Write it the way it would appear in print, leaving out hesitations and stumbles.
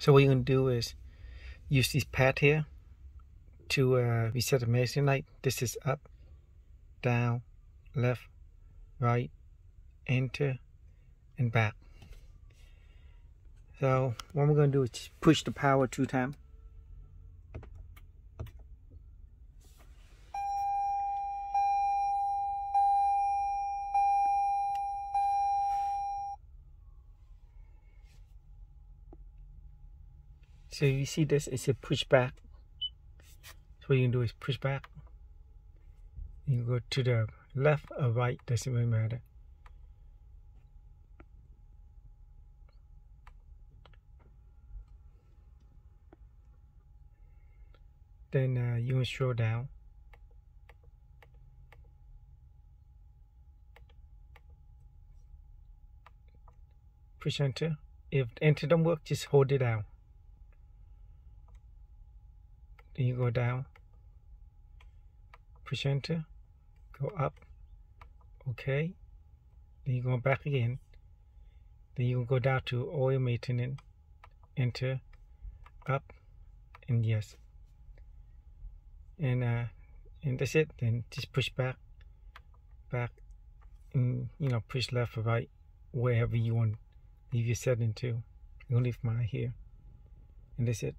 So what you're going to do is use this pad here to reset the measuring light. This is up, down, left, right, enter, and back. So what we're going to do is push the power 2 times. So you see this, it's a push back. So what you can do is push back. You can go to the left or right, doesn't really matter. Then you can scroll down. Push enter. If enter don't work, just hold it down. Then you go down. Push enter. Go up. Okay. Then you go back again. Then you can go down to oil maintenance. Enter. Up. And yes. And that's it. Then just push back, and push left or right, wherever you want. Leave your setting to. I'm gonna leave mine here, and that's it.